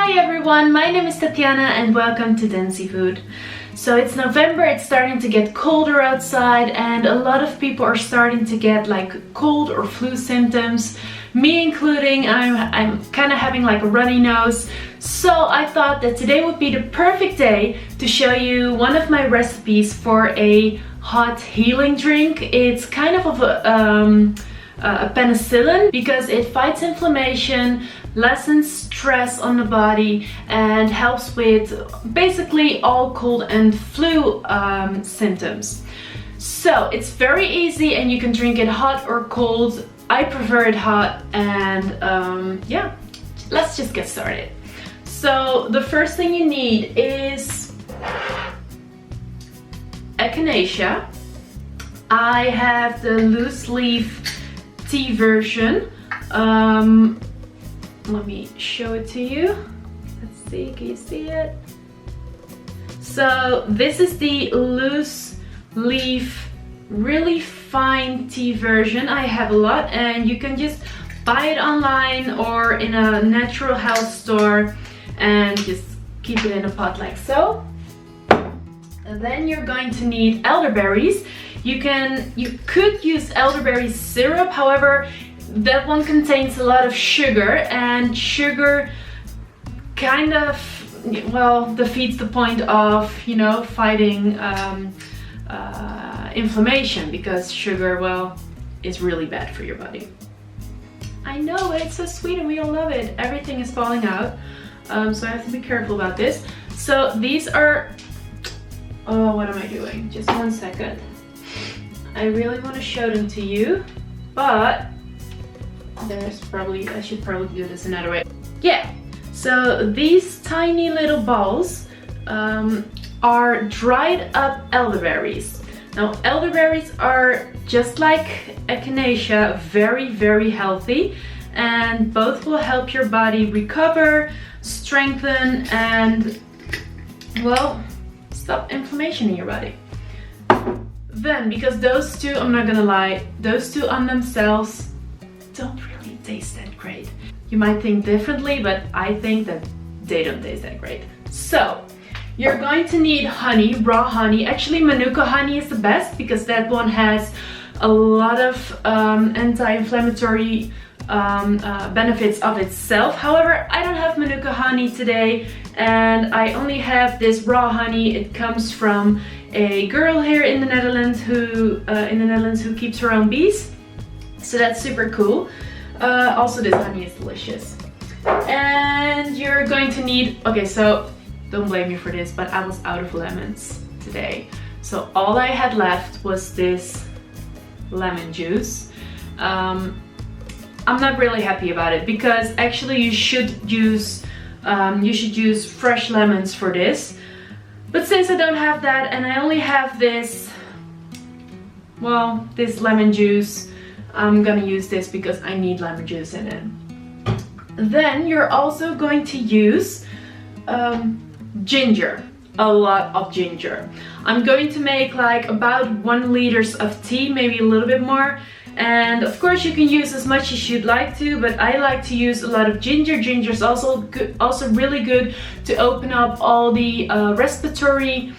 Hi everyone, my name is Tatjana and welcome to Dancey Food. So it's November, it's starting to get colder outside and a lot of people are starting to get like cold or flu symptoms, me including. I'm kind of having like a runny nose. So I thought that today would be the perfect day to show you one of my recipes for a hot healing drink. It's kind of a penicillin because it fights inflammation, lessens stress on the body, and helps with basically all cold and flu symptoms. So it's very easy and you can drink it hot or cold. I prefer it hot, and yeah, let's just get started. So the first thing you need is echinacea. I have the loose leaf tea version. Let me show it to you. Let's see, can you see it? So this is the loose leaf, really fine tea version. I have a lot and you can just buy it online or in a natural health store and just keep it in a pot like so. And then you're going to need elderberries. You could use elderberry syrup, however, that one contains a lot of sugar, and sugar kind of, well, defeats the point of, you know, fighting inflammation, because sugar, well, is really bad for your body. I know, it's so sweet and we all love it. Everything is falling out, so I have to be careful about this. So these are, oh, what am I doing? Just 1 second. I really want to show them to you, but I should probably do this another way. Yeah, so these tiny little balls are dried up elderberries. Now elderberries are just like echinacea, very, very healthy, and both will help your body recover, strengthen, and, well, stop inflammation in your body. Then, because those two, I'm not gonna lie, those two on themselves don't really taste that great. You might think differently, but I think that they don't taste that great. So you're going to need honey, raw honey. Actually, Manuka honey is the best because that one has a lot of anti-inflammatory benefits of itself. However, I don't have Manuka honey today and I only have this raw honey. It comes from a girl here in the Netherlands who keeps her own bees. So that's super cool. Also, this honey is delicious. And you're going to need, okay, so don't blame me for this, but I was out of lemons today. So all I had left was this lemon juice. I'm not really happy about it because actually you should use fresh lemons for this. But since I don't have that and I only have this, well, this lemon juice, I'm gonna use this because I need lemon juice in it. Then you're also going to use ginger, a lot of ginger. I'm going to make like about 1 liter of tea, maybe a little bit more. And of course you can use as much as you'd like to, but I like to use a lot of ginger. Ginger is also good, also really good to open up all the respiratory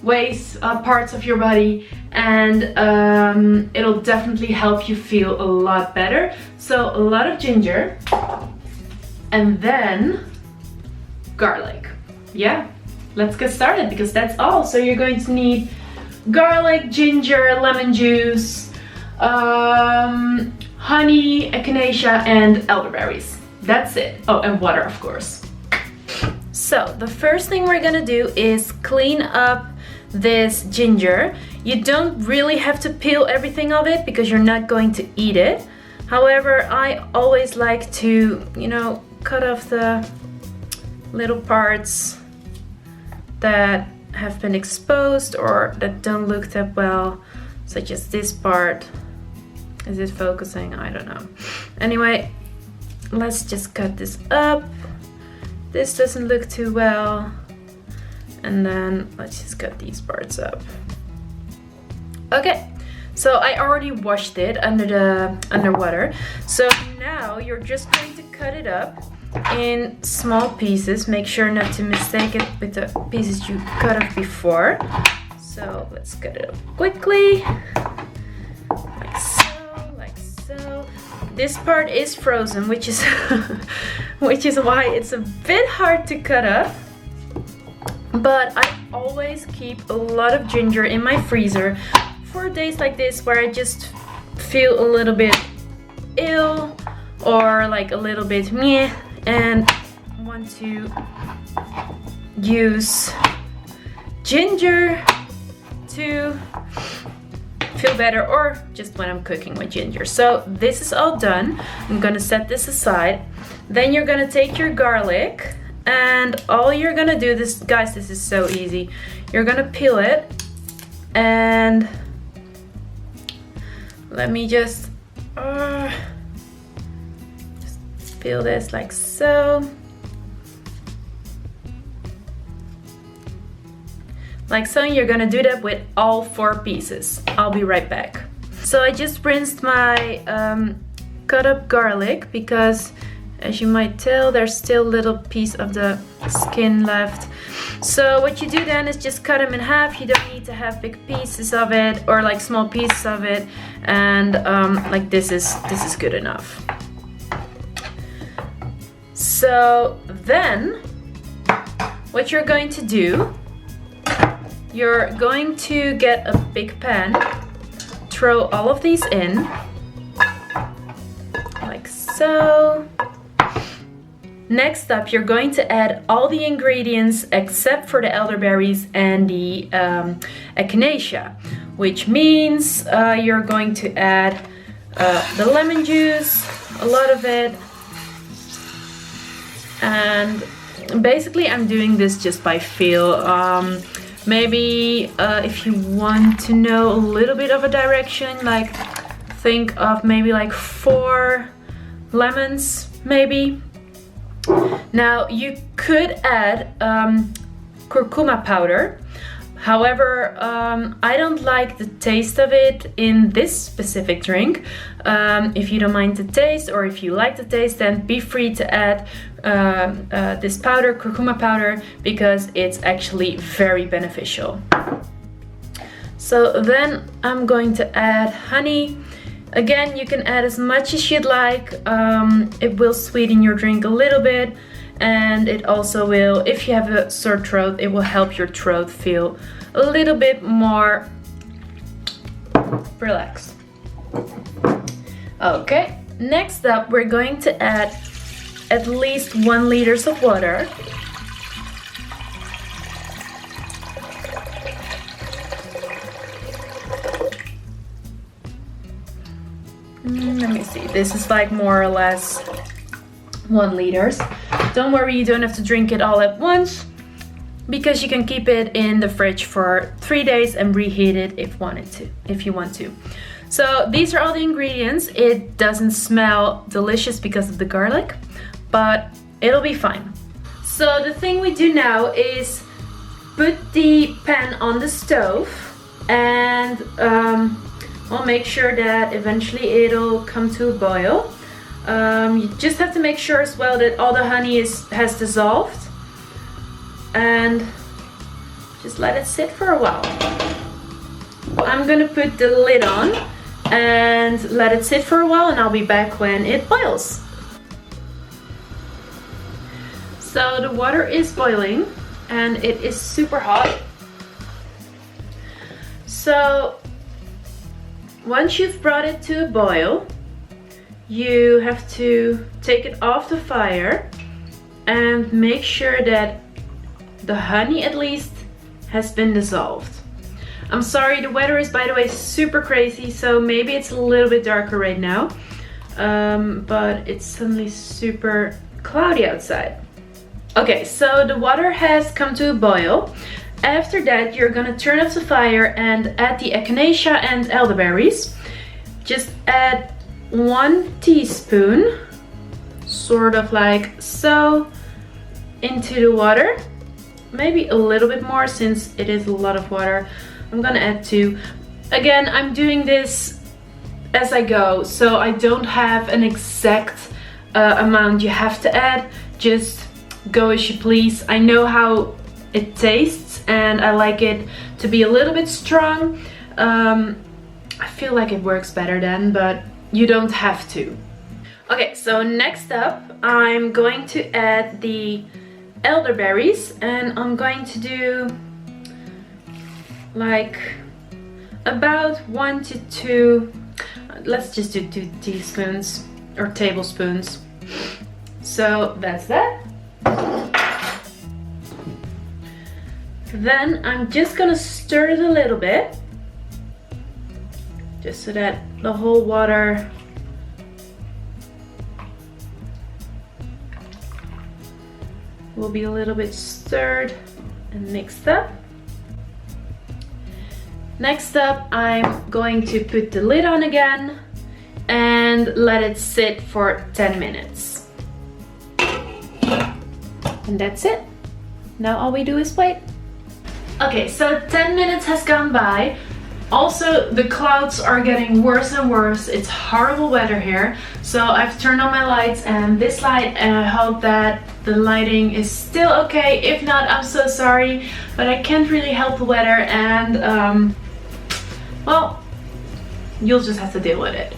ways, parts of your body, and it'll definitely help you feel a lot better. So a lot of ginger, and then garlic. Yeah, let's get started because that's all. So you're going to need garlic, ginger, lemon juice, honey, echinacea, and elderberries. That's it. Oh, and water, of course. So the first thing we're gonna do is clean up this ginger. You don't really have to peel everything of it because you're not going to eat it. However, I always like to, you know, cut off the little parts that have been exposed or that don't look that well, such as this part. Is it focusing? I don't know. Anyway, let's just cut this up. This doesn't look too well. And then let's just cut these parts up. Okay, so I already washed it under water. So now you're just going to cut it up in small pieces. Make sure not to mistake it with the pieces you cut up before. So let's cut it up quickly. Like so, like so. This part is frozen, which is which is why it's a bit hard to cut up. But I always keep a lot of ginger in my freezer for days like this where I just feel a little bit ill or like a little bit meh and want to use ginger to feel better, or just when I'm cooking with ginger. So this is all done. I'm gonna set this aside. Then you're gonna take your garlic, and all you're gonna do, this, guys, this is so easy. You're gonna peel it, and let me just peel this like so. Like so, you're gonna do that with all 4 pieces. I'll be right back. So I just rinsed my cut up garlic because, as you might tell, there's still a little piece of the skin left. So what you do then is just cut them in half. You don't need to have big pieces of it or like small pieces of it. And like this is good enough. So then what you're going to do, you're going to get a big pan, throw all of these in, like so. Next up, you're going to add all the ingredients except for the elderberries and the echinacea, which means you're going to add the lemon juice, a lot of it, and basically I'm doing this just by feel. Maybe if you want to know a little bit of a direction, like think of maybe like 4 lemons, maybe. Now you could add curcuma powder. However, I don't like the taste of it in this specific drink. If you don't mind the taste, or if you like the taste, then be free to add this powder, curcuma powder, because it's actually very beneficial. So then I'm going to add honey. Again, you can add as much as you'd like. It will sweeten your drink a little bit, and it also will, if you have a sore throat, it will help your throat feel a little bit more relaxed. Okay, next up we're going to add at least 1 liter of water. Let me see, this is like more or less 1 liter. Don't worry, you don't have to drink it all at once, because you can keep it in the fridge for 3 days and reheat it if you want to. So these are all the ingredients. It doesn't smell delicious because of the garlic, but it'll be fine. So the thing we do now is put the pan on the stove, and we'll make sure that eventually it'll come to a boil. You just have to make sure as well that all the honey has dissolved, and just let it sit for a while. I'm gonna put the lid on and let it sit for a while, and I'll be back when it boils. So the water is boiling and it is super hot. So once you've brought it to a boil, you have to take it off the fire and make sure that the honey at least has been dissolved. I'm sorry, the weather is, by the way, super crazy, so maybe it's a little bit darker right now, but it's suddenly super cloudy outside. Okay, so the water has come to a boil. After that, you're gonna turn off the fire and add the echinacea and elderberries. Just add 1 teaspoon, sort of like so, into the water. Maybe a little bit more, since it is a lot of water. I'm gonna add 2. Again, I'm doing this as I go, so I don't have an exact amount you have to add. just go as you please. I know how it tastes and I like it to be a little bit strong. I feel like it works better then, but you don't have to. Okay, so next up I'm going to add the elderberries, and I'm going to do like about 1 to 2, let's just do 2 teaspoons or tablespoons. So that's that. Then I'm just gonna stir it a little bit, just so that the whole water will be a little bit stirred and mixed up. Next up, I'm going to put the lid on again and let it sit for 10 minutes. And that's it. Now all we do is wait. Okay, so 10 minutes has gone by. Also, the clouds are getting worse and worse. It's horrible weather here. So I've turned on my lights and this light, and I hope that the lighting is still okay. If not, I'm so sorry, but I can't really help the weather, and well, you'll just have to deal with it,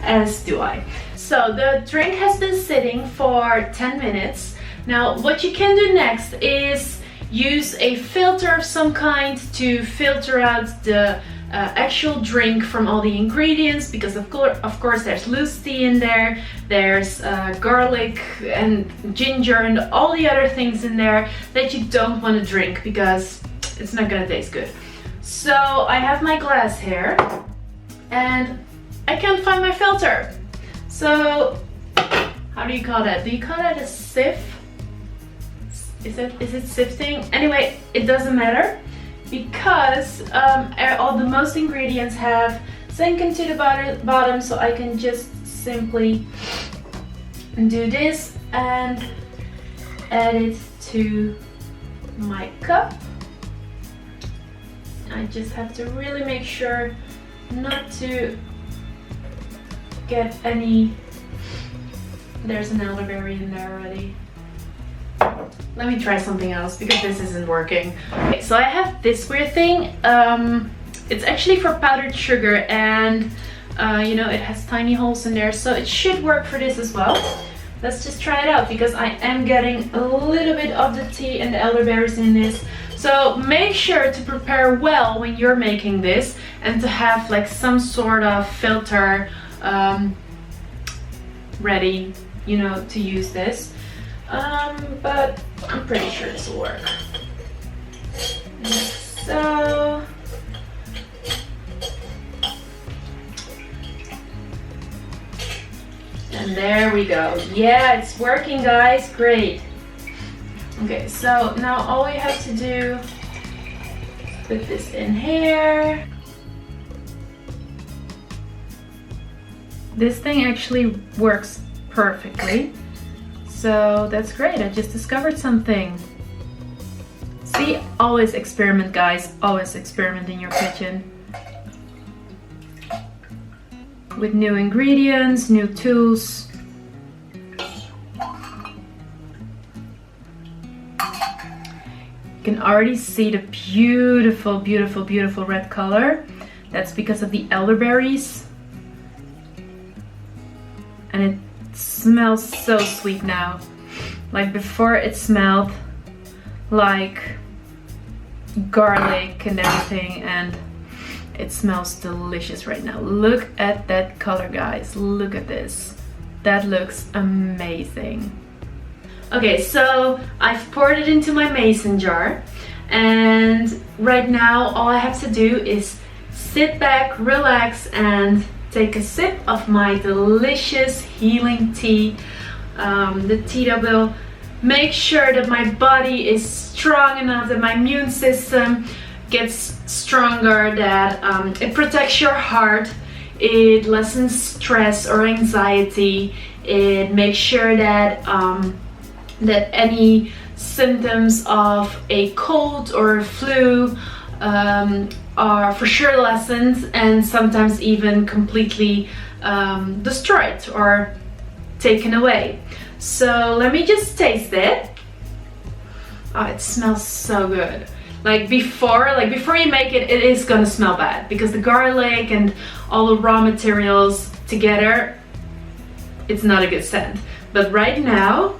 as do I. So the drink has been sitting for 10 minutes. Now what you can do next is use a filter of some kind to filter out the actual drink from all the ingredients, because of course there's loose tea in there, there's garlic and ginger and all the other things in there that you don't want to drink because it's not gonna taste good. So I have my glass here and I can't find my filter. So how do you call that? Do you call that a sieve? Is it sifting? Anyway, it doesn't matter, because all the most ingredients have sunken to the bottom, so I can just simply do this and add it to my cup. I just have to really make sure not to get any... There's an elderberry in there already. Let me try something else because this isn't working. Okay, so I have this weird thing. It's actually for powdered sugar, and you know, it has tiny holes in there, so it should work for this as well. Let's just try it out, because I am getting a little bit of the tea and the elderberries in this. So make sure to prepare well when you're making this, and to have like some sort of filter ready, you know, to use this. But I'm pretty sure this will work. Like so. And there we go. Yeah, it's working, guys. Great. Okay, so now all we have to do is put this in here. This thing actually works perfectly. So that's great. I just discovered something. See, always experiment, guys. Always experiment in your kitchen. With new ingredients, new tools. You can already see the beautiful, beautiful, beautiful red color. That's because of the elderberries. And it smells so sweet now. Like before it smelled like garlic and everything, and it smells delicious right now. Look at that color, guys. Look at this. That looks amazing. Okay, so I've poured it into my mason jar, and right now all I have to do is sit back, relax, and take a sip of my delicious healing tea. The tea that will make sure that my body is strong enough, that my immune system gets stronger, that it protects your heart, it lessens stress or anxiety, it makes sure that that any symptoms of a cold or a flu are for sure lessened, and sometimes even completely destroyed or taken away. So let me just taste it. Oh, it smells so good. Like before you make it, it is gonna smell bad because the garlic and all the raw materials together, it's not a good scent. But right now,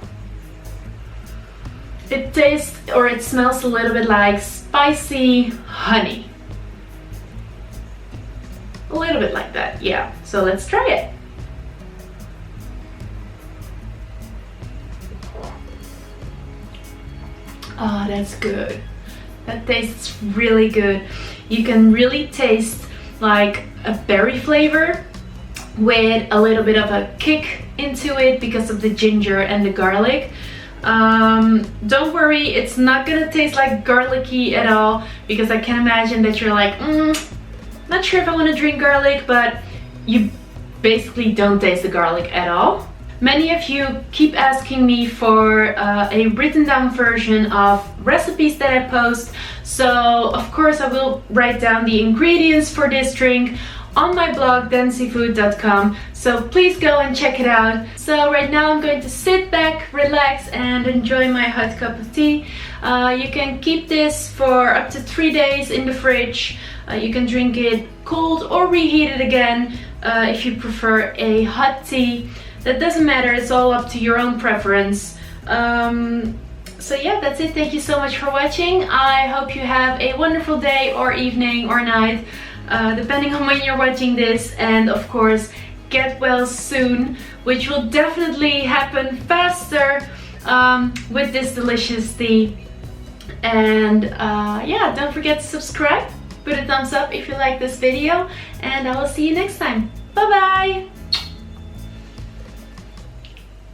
it tastes, or it smells a little bit like spicy honey. A little bit like that, yeah. So let's try it. Oh, that's good. That tastes really good. You can really taste like a berry flavor with a little bit of a kick into it because of the ginger and the garlic. Don't worry, it's not gonna taste like garlicky at all, because I can imagine that you're like, not sure if I want to drink garlic, but you basically don't taste the garlic at all. Many of you keep asking me for a written down version of recipes that I post, so of course I will write down the ingredients for this drink on my blog dancyfood.com, so please go and check it out. So right now I'm going to sit back, relax and enjoy my hot cup of tea. You can keep this for up to 3 days in the fridge. You can drink it cold or reheat it again if you prefer a hot tea. That doesn't matter, it's all up to your own preference. So yeah, that's it. Thank you so much for watching. I hope you have a wonderful day or evening or night, depending on when you're watching this, and of course get well soon, which will definitely happen faster with this delicious tea. And yeah, don't forget to subscribe, put a thumbs up if you like this video, and I will see you next time. Bye bye!